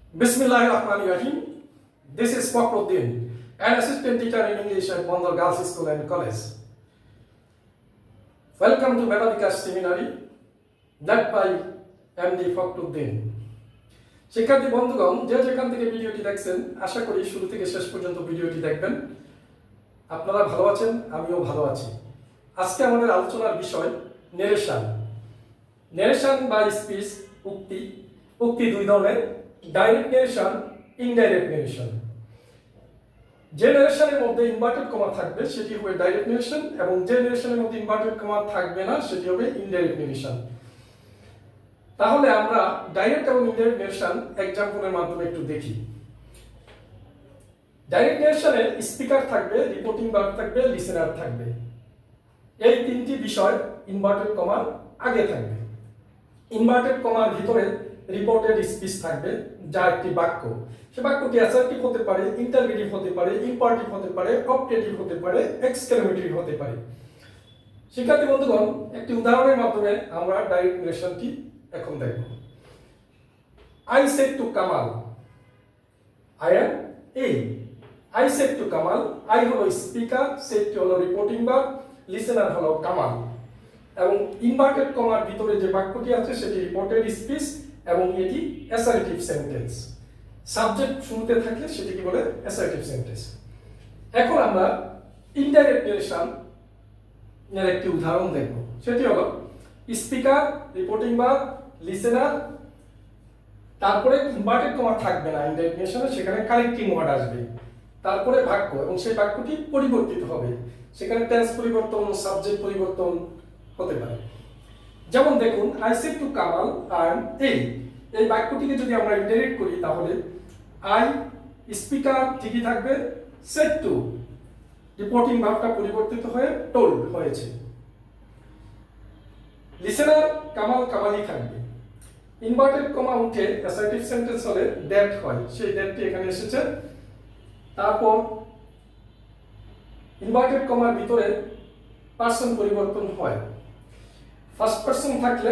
Bismillahirrahmanirrahim. This is Fakhruddin, an assistant teacher in English at Bandar Girls School and College. Welcome to Meta Vikas Seminary, led by MD Fakhruddin. শিক্ষার্থী বন্ধুগণ, যে যেখান থেকে ভিডিওটি দেখছেন, আশা করি শুরু থেকে শেষ পর্যন্ত ভিডিওটি দেখবেন। আপনারা ভালো আছেন, আমিও ভালো আছি। আজকে আমাদের আলোচনার বিষয় নেরেশন। নেরেশন বা স্পিচ, উক্তি দুই ধরনের, ডাইরেক্ট নেরেশন, ইনডাইরেক্ট নেরেশন। যে নেরেশনের মধ্যে ইনভার্টেড কমা থাকবে সেটি হবে ডাইরেক্ট নেরেশন, এবং যে নেরেশনের মধ্যে ইনভার্টেড কমা থাকবে না সেটি হবে ইনডাইরেক্ট নেরেশন। তাহলে আমরা ডাইরেক্ট এবং ইনডাইরেক্ট নেরেশন এক্সাম্পলের মাধ্যমে একটু দেখি। ডাইরেক্ট নেরেশনে স্পিকার থাকবে, রিপোর্টিং ভার্ব থাকবে, লিসেনার থাকবে। এই তিনটি বিষয় ইনভার্টেড কমার আগে থাকবে। ইনভার্টেড কমার ভিতরে রিপোর্টেড স্পিচ থাকবে, যা একটি বাক্য। সে বাক্যটি অ্যাসার্টিভ হতে পারে, ইন্টারগেটিভ হতে পারে, ইম্পারেটিভ হতে পারে, অবজেক্টিভ হতে পারে, এক্সক্লেমেটরি হতে পারে। শিক্ষার্থী বন্ধুগণ, একটি উদাহরণের মাধ্যমে আমরা ডাইরেক্ট নেরেশনটি এখন দেখব। I said to Kamal, I am A. I said to Kamal, I হলো স্পিকার, said to হলো রিপোর্টিং ভার্ব, লিসেনার হলো কামাল। এবং ইনভার্টেড কমার ভিতরে যে বাক্যটি আছে সেটি রিপোর্টেড স্পিচ এবং এটি অ্যাসার্টিভ সেন্টেন্স। সাবজেক্ট শুরুতে থাকলে সেটি কি বলে? Assertive sentence. এখন আমরা ইনডাইরেক্ট নেরেশন এর একটি উদাহরণ দেখব। সেটি হলো স্পিকার, রিপোর্টিং ভার্ব, লিসেনার, তারপরে ইনভার্টেড কমা থাকবে না ইনডাইরেক্ট নেরেশনে, সেখানে কানেক্টিং ওয়ার্ড আসবে, তারপরে বাক্য, এবং সেই বাক্যটি পরিবর্তিত হবে। সেখানে টেন্স পরিবর্তন, সাবজেক্ট পরিবর্তন হতে পারে। যেমন দেখুন, I said to Kamal I am a. এই বাক্যটিকে যদি আমরা ইনডাইরেক্ট করি তাহলে আই স্পিকার ঠিকই থাকবে, সেড টু রিপোর্টিং ভার্বটা পরিবর্তিত হয়ে টোল্ড হয়েছে। লিসেনার কামাল কামালই থাকবে। ইনভার্টেড কমা উঠে অ্যাসার্টিভ সেন্টেন্স হলে দ্যাট হয়, সেই দ্যাটটি এখানে এসেছে। তারপর ইনভার্টেড কমার ভিতরে পার্সন পরিবর্তন হয়। ফার্স্ট পার্সন থাকলে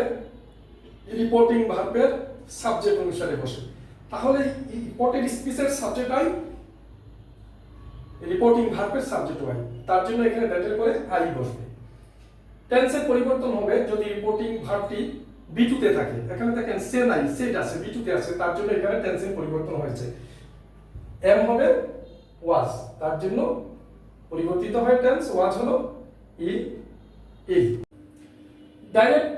রিপোর্টিং ভার্বের সাবজেক্ট অনুসারে বসে। তাহলে রিপোর্টেড স্পিচের সাবজেক্ট হয়, রিপোর্টিং ভার্বের সাবজেক্ট হয়। তার জন্য এখানে দ্যাটের পরে আই বসবে। টেন্সের পরিবর্তন হবে যদি রিপোর্টিং ভার্বটি বিটুতে থাকে। এখানে দেখেন সে নাই, সেট আছে, বিটুতে আছে, তার জন্য এখানে টেন্সের পরিবর্তন হয়েছে। এম হবে ওয়াজ, তার জন্য পরিবর্তিত হয় টেন্স, ওয়াজ হলো ই এ। Direct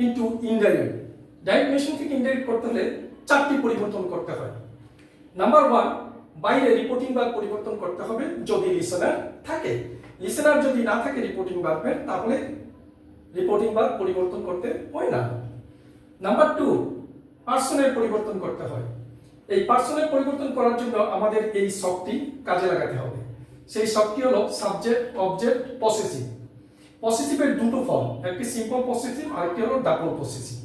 into indirect. Direct narration থেকে ইনডাইরেক্ট করতে হলে চারটি পরিবর্তন করতে হয়। নাম্বার 1, বাইরে রিপোর্টিং ভার্ব পরিবর্তন করতে হবে যদি লিসেনার থাকে। লিসেনার যদি না থাকে রিপোর্টিং ভার্বের, তাহলে রিপোর্টিং ভার্ব পরিবর্তন করতে হয় না। নাম্বার 2, পার্সনের পরিবর্তন করতে হয়। এই পার্সনের পরিবর্তন করার জন্য আমাদের এই শব্দটি কাজে লাগাতে হবে। সেই শব্দটি হলো সাবজেক্ট, অবজেক্ট, পসেসিভ। পসেসিভের দুটো ফর্ম, একটি সিম্পল পসেসিভ আর একটি হলো ডাবল পসেসিভ।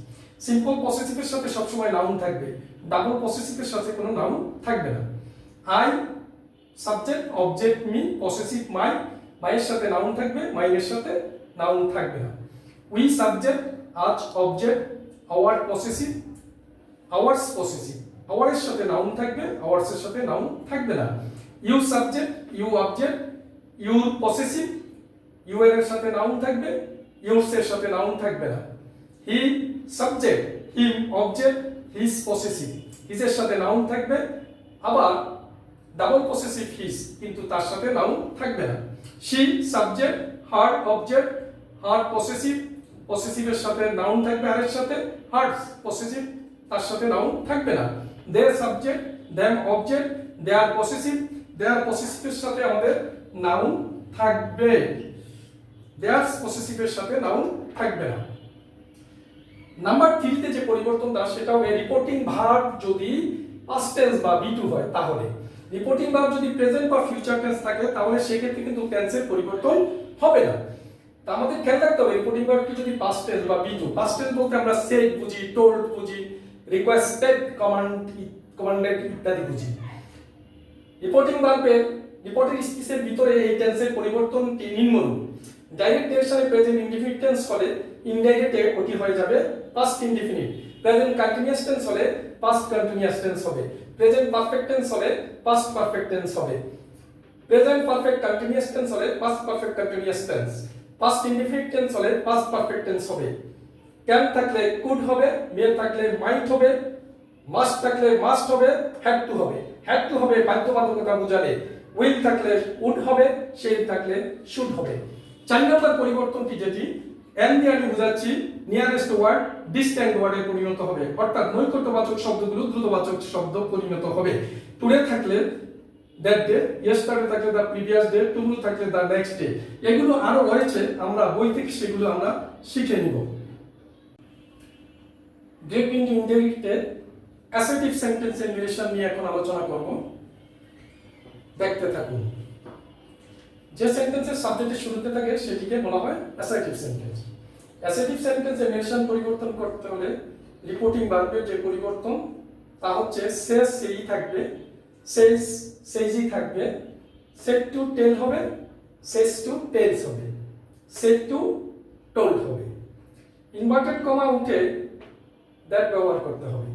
সিম্পল পসেসিভের সাথে সবসময় নাউন থাকবে, ডাবল পসেসিভের সাথে কোনো নাউন থাকবে না। I subject, object me, possessive my, মাইয়ের সাথে নাউন থাকবে, মাইনের সাথে নাউন থাকবে না। We subject, us object, our possessive, ours possessive, আওয়ারের সাথে নাউন থাকবে, আওয়ার্সের সাথে নাউন থাকবে না। You subject, you object, your possessive, you এর সাথে নাউন থাকবে, ইউরস এর সাথে নাউন থাকবে না। He subject, him object, his possessive, his এর সাথে নাউন থাকবে, আবার ডাবল পসেসিভ হিজ, কিন্তু তার সাথে নাউন থাকবে না। She subject, her object, her possessive, পসেসিভের সাথে নাউন থাকবে হারের সাথে, হার্স পসেসিভ, তার সাথে নাউন থাকবে না। They subject, them object, their possessive, their পসেসিভের সাথে আমাদের নাউন থাকবে, দেয়ার্স পসেসিভের সাথে নাউন থাকবে না। নাম্বার 3 তে যে পরিবর্তনটা সেটা হবে রিপোর্টিং ভার্ব যদি পাস্ট টেন্স বা বি2 হয় তাহলে। রিপোর্টিং ভার্ব যদি প্রেজেন্ট বা ফিউচার টেন্স থাকে তাহলে সেক্ষেত্রে কিন্তু টেন্সের পরিবর্তন হবে না। তা আমাদের খেয়াল রাখতে হবে রিপোর্টিং ভার্বটি যদি পাস্ট টেন্স বা বি2, পাস্ট টেন্স বলতে আমরা সেড বুঝি, টোল্ড বুঝি, রিকোয়েস্টেড, কমান্ডেড ইত্যাদি বুঝি। রিপোর্টিং ভার্বের রিপোর্টেড স্পিচের ভিতরে এই টেন্সের পরিবর্তনটি নিম্নরূপ। ডাইরেক্ট নেরেশনে প্রেজেন্ট ইনডিফিনিট টেন্স হলে ইনডাইরেক্টে ওটি হয়ে যাবে past indefinite. Present continuous tense হলে পাস্ট কন্টিনিউয়াস টেন্স হবে, প্রেজেন্ট পারফেক্ট টেন্স হলে পাস্ট পারফেক্ট টেন্স হবে, প্রেজেন্ট পারফেক্ট কন্টিনিউয়াস টেন্স হলে past perfect continuous tense, past indefinite tense হলে পাস্ট পারফেক্ট টেন্স হবে, ক্যান থাকলে কুড হবে, মে থাকলে মাইট হবে, মাস্ট থাকলে মাস্ট হবে, হ্যাড টু হবে। হ্যাড টু হবে বাধ্যবাধকতা বোঝালে, উইল থাকলে উড হবে, শেল থাকলে শুড হবে। 4 নম্বর পরিবর্তনটি যেটি এন দিয়ে আমি বোঝাচ্ছি নিয়ারেস্ট ওয়ার্ড ডিস্ট্যান্ট ওয়ার্ডে পরিণত হবে, অর্থাৎ নৈকট্যবাচক শব্দগুলো দ্রুতবাচক শব্দ পরিণত হবে। টুডে থাকলে দ্যাট ডে, ইয়েস্টারডে থাকলে দ্য প্রিভিয়াস ডে, টুমরো থাকলে দ্য নেক্সট ডে। এগুলো আরো রয়েছে, আমরা বই থেকে সেগুলো আমরা শিখে নিব। গ্রেট ইনডিরেক্টে অ্যাসার্টিভ সেন্টেন্সের রিলেশন নিয়ে এখন আলোচনা করব, দেখতে থাকুন। যে সেন্টেন্সের সাবজেক্টের শুরুতে থাকে সেটিকে বলা হয় অ্যাসার্টিভ সেন্টেন্স। অ্যাসার্টিভ সেন্টেন্সের রিলেশন পরিবর্তন করতে হলে রিপোর্টিং ভার্বের যে পরিবর্তন তা হচ্ছে সেজ সেই থাকবে, সেজ সেজই থাকবে, সেড টু টেল হবে, সেজ টু টেলস হবে, সেড টু টোল্ড হবে। ইনভার্টেড কমা উঠে দ্যাট ব্যবহার করতে হবে।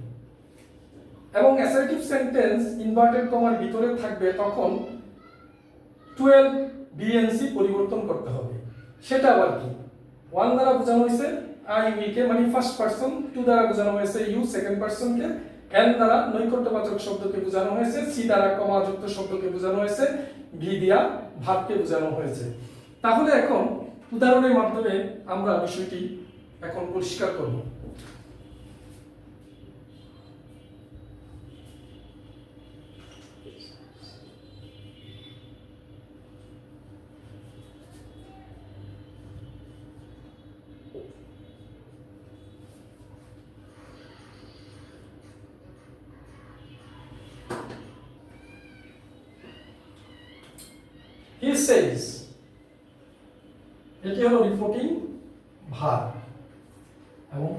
এবং অ্যাসার্টিভ সেন্টেন্স ইনভার্টেড কমার ভিতরে থাকবে তখন 12 বিএনসি পরিবর্তন করতে হবে। সেটা আবার কি? 1 দ্বারা বোঝানো হয়েছে আই উই কে মানে ফার্স্ট পারসন, 2 দ্বারা বোঝানো হয়েছে ইউ সেকেন্ড পারসন কে, এন দ্বারা নৈকট্যবাচক শব্দকে বোঝানো হয়েছে, সি দ্বারা কমাযুক্ত শব্দকে বোঝানো হয়েছে, ভি দিয়া ভাবকে বোঝানো হয়েছে। তাহলে এখন উদাহরণের মাধ্যমে আমরা বিষয়টি এখন পরিষ্কার করব। He says, এটি হলো রিপোর্টিং ভার্ব, এবং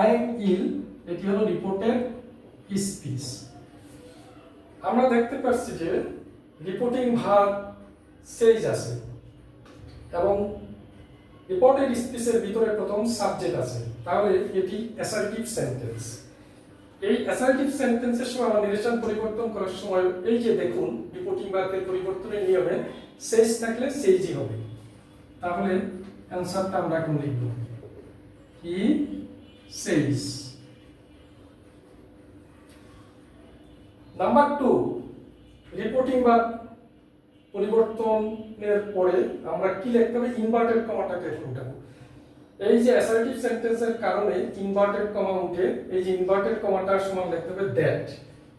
I am ill এটি হলো রিপোর্টেড স্পিচ। আমরা দেখতে পাচ্ছি যে রিপোর্টিং ভার্ব says আছে এবং রিপোর্টেড স্পিচের ভিতরে প্রথম সাবজেক্ট আছে, তাহলে এটি অ্যাসার্টিভ সেন্টেন্স। এই অ্যাসার্টিভ সেন্টেন্সের সময় আমরা নিরেশন পরিবর্তন করার সময় এই যে দেখুন রিপোর্টিং ভার্বের পরিবর্তনের নিয়মে সেজ থাকলে সেইজি হবে। তাহলে অ্যানসারটা আমরা এখন লিখব, হি সেইজ। নাম্বার 2, রিপোর্টিং ভার্ব পরিবর্তনের পরে আমরা কি লিখতে হবে? ইনভার্টেড কমাটাকে উঠাবো। এই যে অ্যাসার্টিভ সেন্টেন্সের কারণে ইনভার্টেড কমা উঠে এই যে ইনভার্টেড কমাটার সমান লিখতে হবে দ্যাট,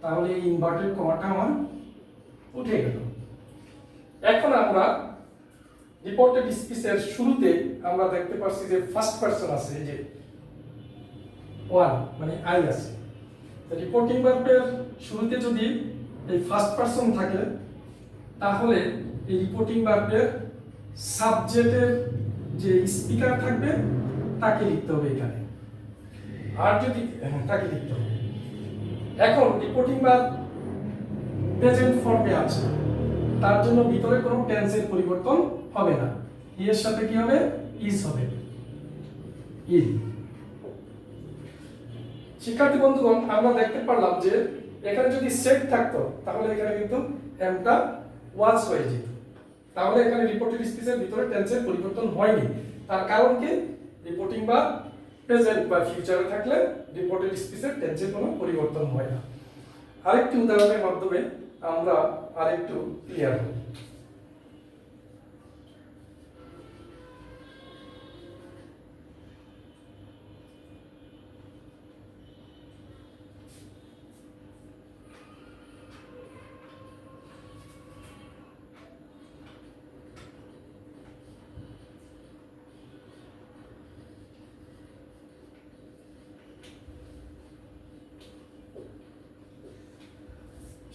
তাহলে এই ইনভার্টেড কমাটা আমার উঠে গেল। এখন আমরা রিপোর্টেড স্পিচের শুরুতে আমরা দেখতে পাচ্ছি যে ফার্স্ট পারসন আছে, এই যে ওয়ান মানে আই আছে। রিপোর্টিং ভার্বের শুরুতে যদি এই ফার্স্ট পারসন থাকে তাহলে এই রিপোর্টিং ভার্বের সাবজেক্টের যে স্পিকার থাকবে তাকে লিখতে হবে এখানে, আর যদি তাকে লিখতে হবে। এখন রিপোর্টিং ভার্ব প্রেজেন্ট ফর্মে আছে, তার জন্য ভিতরে কোনো টেন্সের পরিবর্তন হবে না। এর সাথে কি হবে? ইজ হবে, ইজ। শিক্ষার্থী বন্ধুগণ, আমরা দেখতে পারলাম যে এখানে যদি সেট থাকতো তাহলে এখানে কিন্তু এমটা ওয়াজ হয়ে যেত, তাহলে এখানে রিপোর্টেড স্পিচের ভিতরে টেন্সের পরিবর্তন হয়নি। তার কারণ কি? রিপোর্টিং বা প্রেজেন্ট বা ফিউচারে থাকলে রিপোর্টেড স্পিচের টেন্সের কোনো পরিবর্তন হয় না। আরেকটি উদাহরণের মাধ্যমে আমরা আরেকটু ক্লিয়ার হই।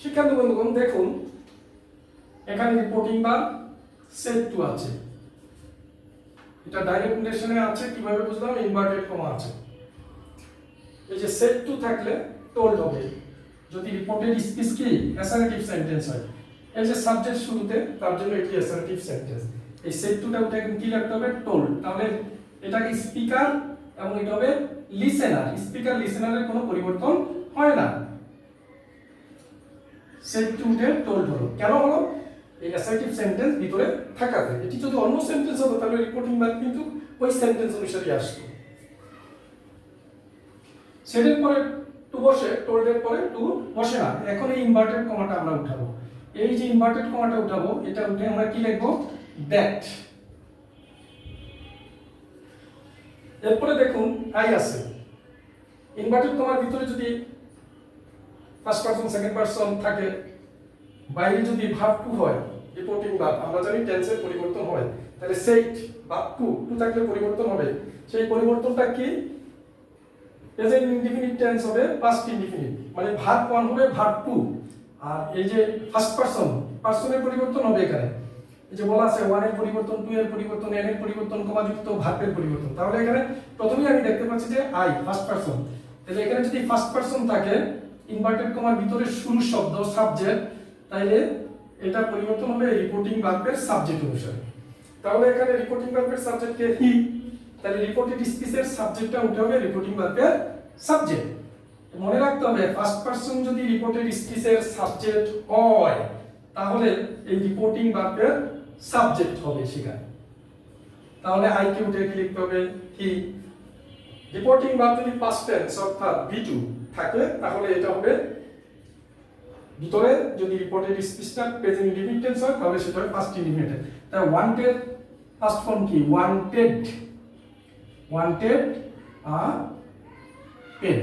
শিক্ষার্থী বন্ধুগণ, দেখুন এখানে রিপোর্টিং বা সেট টু আছে, এটা ডাইরেক্ট নেশনে আছে। কিভাবে বুঝলাম? ইনভার্টেড কমা আছে। এই যে সেট টু থাকলে টোল্ড হবে যদি রিপোর্টেড স্পিচ কি অ্যাসার্টিভ সেন্টেন্স হয়। এই যে সাবজেক্ট শুরুতে, তার জন্য এটি অ্যাসার্টিভ সেন্টেন্স। এই সেট টুটা উঠে কি লিখতে হবে? টোল্ড। তাহলে এটাকে স্পিকার এবং এটা হবে লিসেনার, স্পিকার লিসেনারের কোনো পরিবর্তন হয় না। সেড টু ডে টোল্ড হলো, কেন হলো? এই অ্যাসার্টিভ সেন্টেন্স ভিতরে থাকাতে। এটি যদি অন্য সেন্টেন্স হতো তাহলে রিপোর্টিং ভার্ব কিন্তু ওই সেন্টেন্স অনুসারে আসতো। সেডের পরে টু বসে, টোল্ডের পরে টু বসে না। এখন এই ইনভার্টেড কমাটা আমরা উঠাবো। এই যে ইনভার্টেড কমাটা উঠাবো, এটা উঠে আমরা কি লিখবো? দ্যাট। এরপরে দেখুন আই আছে। ইনভার্টেড কমার ভিতরে যদি ফার্স্ট পারসন সেকেন্ড পারসন থাকে, বাইরে যদি ভার্ব টু হয়, রিপোর্টিং ভার্ব, আমরা জানি টেন্সের পরিবর্তন হয়, তাহলে সেইট বা টু থাকলে পরিবর্তন হবে। সেই পরিবর্তনটা কি? প্রেজেন্ট ইনডিফিনিট টেন্স হবে পাস্ট ইনডিফিনিট, মানে ভার্ব 1 হবে ভার্ব 2, আর এই যে ফার্স্ট পারসনের পরিবর্তন হবে এখানে। এই যে বলা আছে 1 এর পরিবর্তন, 2 এর পরিবর্তন, n এর পরিবর্তন, কমাযুক্ত ভার্বের পরিবর্তন। তাহলে এখানে প্রথমেই আমি দেখতে পাচ্ছি যে আই ফার্স্ট পারসন। তাহলে এখানে যদি ফার্স্ট পারসন থাকে, ইনভার্টেড কমার ভিতরে শুরু শব্দ সাবজেক্ট, তাহলে এটা পরিবর্তন হবে রিপোর্টিং ভার্বের সাবজেক্ট অনুসারে। তাহলে এখানে রিপোর্টিং ভার্বের সাবজেক্ট কে? হি। তাহলে রিপোর্টেড স্পিচের সাবজেক্টটা উঠে হবে রিপোর্টিং ভার্বের সাবজেক্ট। মনে রাখতে হবে ফার্স্ট পারসন যদি রিপোর্টেড স্পিচের সাবজেক্ট হয়, তাহলে এই রিপোর্টিং ভার্বের সাবজেক্ট হবে সেখানে। তাহলে আই কে উঠে কি লিখতে হবে? হি। রিপোর্টিং ভার্ব যদি পাস্ট টেন্স অর্থাৎ V2 থাকে, তাহলে এটা হবে ভিতরে যদি রিপোর্টেড স্পিচটা প্রেজেন্ট ইনডিফিনিট টেন্স হয়, তাহলে সেটা হবে পাস্ট ইনডিফিনিট। তাই ওয়ান্টেড ফার্স্ট ফর্ম কি? Wanted a pen.